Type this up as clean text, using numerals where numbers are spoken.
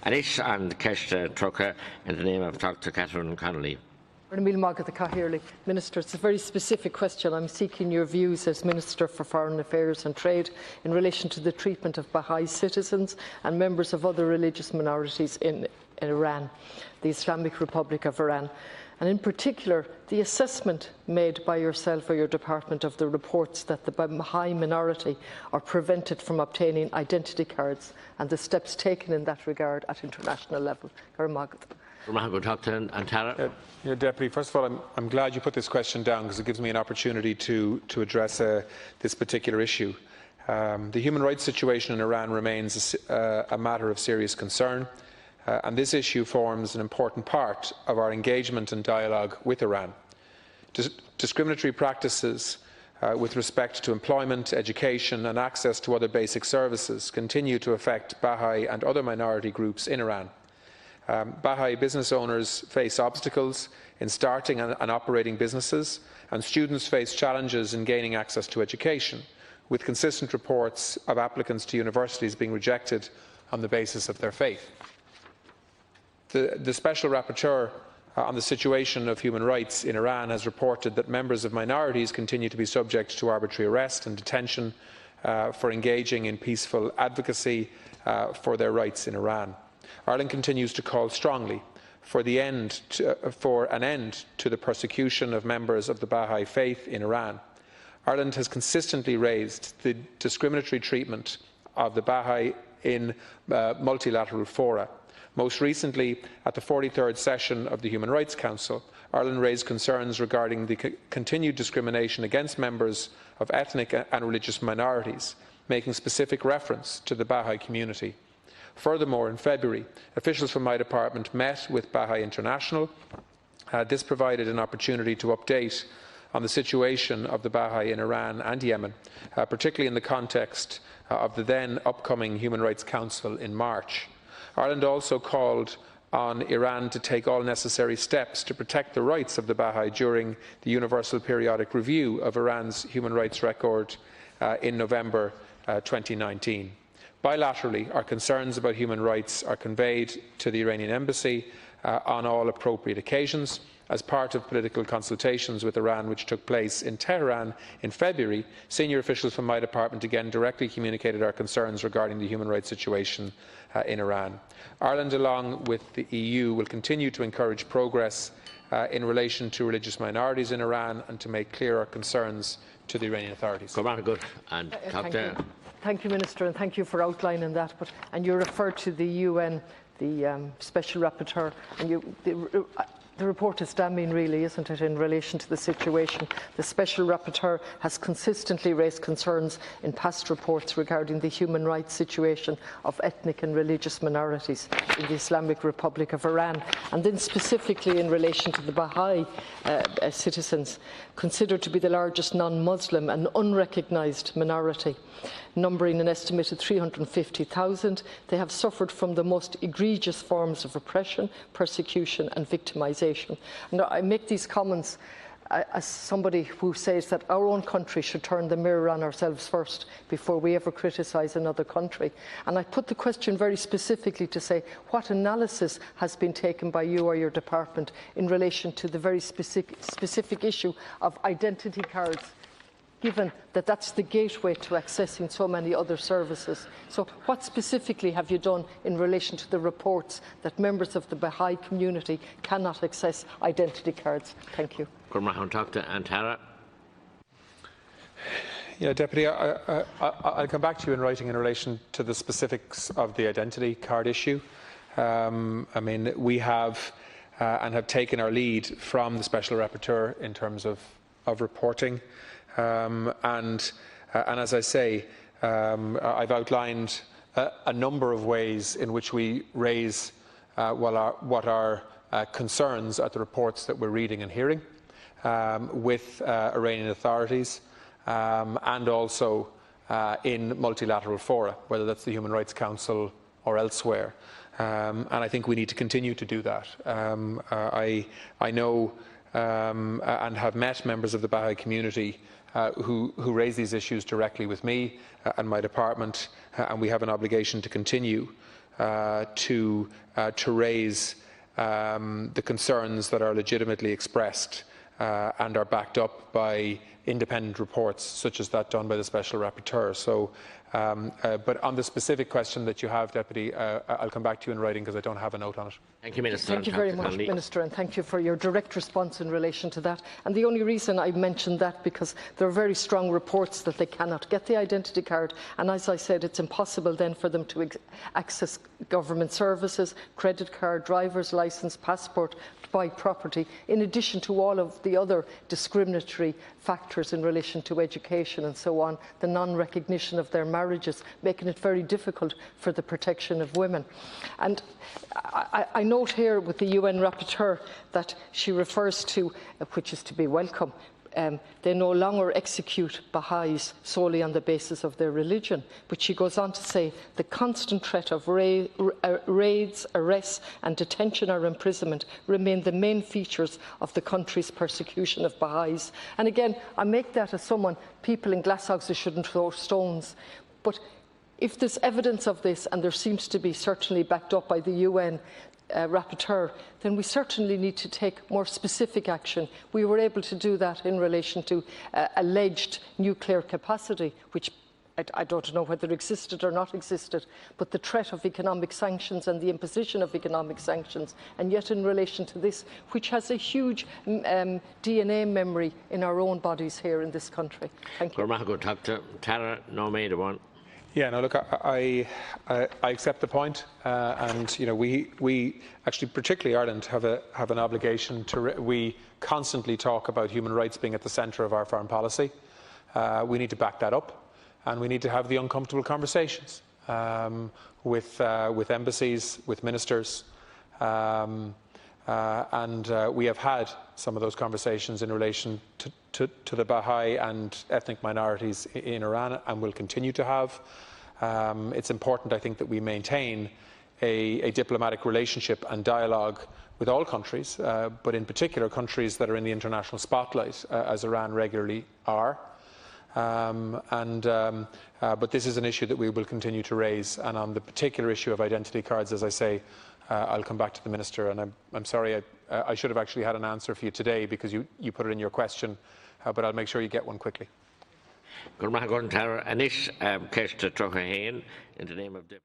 Anish and Keshta Troka in the name of Dr. Catherine Connolly. Minister, it's a very specific question. I'm seeking your views as Minister for Foreign Affairs and Trade in relation to the treatment of Baha'i citizens and members of other religious minorities in Iran, the Islamic Republic of Iran, and in particular the assessment made by yourself or your department of the reports that the Baha'i minority are prevented from obtaining identity cards and the steps taken in that regard at international level. Deputy, first of all, I'm glad you put this question down because it gives me an opportunity to address this particular issue. The human rights situation in Iran remains a matter of serious concern, and this issue forms an important part of our engagement and dialogue with Iran. Discriminatory practices with respect to employment, education and access to other basic services continue to affect Baha'i and other minority groups in Iran. Baha'i business owners face obstacles in starting and operating businesses, and students face challenges in gaining access to education, with consistent reports of applicants to universities being rejected on the basis of their faith. The Special Rapporteur on the situation of human rights in Iran has reported that members of minorities continue to be subject to arbitrary arrest and detention for engaging in peaceful advocacy for their rights in Iran. Ireland continues to call strongly for an end to the persecution of members of the Baha'i faith in Iran. Ireland has consistently raised the discriminatory treatment of the Baha'i in multilateral fora. Most recently, at the 43rd session of the Human Rights Council, Ireland raised concerns regarding the continued discrimination against members of ethnic and religious minorities, making specific reference to the Baha'i community. Furthermore, in February, officials from my department met with Baha'i International. This provided an opportunity to update on the situation of the Baha'i in Iran and Yemen, particularly in the context of the then upcoming Human Rights Council in March. Ireland also called on Iran to take all necessary steps to protect the rights of the Baha'i during the Universal Periodic Review of Iran's human rights record in November 2019. Bilaterally, our concerns about human rights are conveyed to the Iranian Embassy on all appropriate occasions. As part of political consultations with Iran which took place in Tehran in February, senior officials from my department again directly communicated our concerns regarding the human rights situation in Iran. Ireland, along with the EU, will continue to encourage progress in relation to religious minorities in Iran and to make clear our concerns to the Iranian authorities. Thank you, Minister, and thank you for outlining that. And you referred to the UN, the Special Rapporteur, and the report is damning, really, isn't it, in relation to the situation. The Special Rapporteur has consistently raised concerns in past reports regarding the human rights situation of ethnic and religious minorities in the Islamic Republic of Iran, and then specifically in relation to the Baha'i citizens, considered to be the largest non-Muslim and unrecognised minority, numbering an estimated 350,000. They have suffered from the most egregious forms of oppression, persecution and victimisation. And I make these comments as somebody who says that our own country should turn the mirror on ourselves first before we ever criticise another country. And I put the question very specifically to say, what analysis has been taken by you or your department in relation to the very specific issue of identity cards, given that that's the gateway to accessing so many other services? So what specifically have you done in relation to the reports that members of the Baha'i community cannot access identity cards? Thank you. Yeah, Deputy, I'll come back to you in writing in relation to the specifics of the identity card issue. I mean, we have and have taken our lead from the Special Rapporteur in terms of reporting. And as I say, I've outlined a number of ways in which we raise what are concerns at the reports that we're reading and hearing with Iranian authorities and also in multilateral fora, whether that's the Human Rights Council or elsewhere. And I think we need to continue to do that. I know and have met members of the Baha'i community who raise these issues directly with me and my department, and we have an obligation to continue to raise the concerns that are legitimately expressed and are backed up by independent reports, such as that done by the Special Rapporteur. So, but on the specific question that you have, Deputy, I'll come back to you in writing because I don't have a note on it. Thank you, Minister. Thank you very much, Minister, and thank you for your direct response in relation to that. And the only reason I mentioned that because there are very strong reports that they cannot get the identity card, and as I said, it's impossible then for them to access government services, credit card, driver's licence, passport, to buy property, in addition to all of the other discriminatory factors in relation to education and so on, the non-recognition of their marriages, making it very difficult for the protection of women. And I note here with the UN Rapporteur that she refers to, which is to be welcome, they no longer execute Bahá'ís solely on the basis of their religion. But she goes on to say the constant threat of raids, arrests and detention or imprisonment remain the main features of the country's persecution of Bahá'ís. And again, I make that as someone, people in glasshouses shouldn't throw stones. But if there's evidence of this, and there seems to be certainly backed up by the UN Rapporteur, then we certainly need to take more specific action. We were able to do that in relation to alleged nuclear capacity, which I don't know whether existed or not existed, but the threat of economic sanctions and the imposition of economic sanctions, and yet in relation to this, which has a huge DNA memory in our own bodies here in this country. Thank you. Yeah, no, look, I accept the point, and you know, we actually, particularly Ireland, have an obligation to. We constantly talk about human rights being at the centre of our foreign policy. We need to back that up, and we need to have the uncomfortable conversations with embassies, with ministers, and we have had some of those conversations in relation to the Baha'i and ethnic minorities in Iran, and will continue to have. It's important, I think, that we maintain a diplomatic relationship and dialogue with all countries, but in particular countries that are in the international spotlight, as Iran regularly are. But this is an issue that we will continue to raise, and on the particular issue of identity cards, as I say, I'll come back to the Minister, and I'm sorry, I should have actually had an answer for you today because you put it in your question, but I'll make sure you get one quickly. In the name of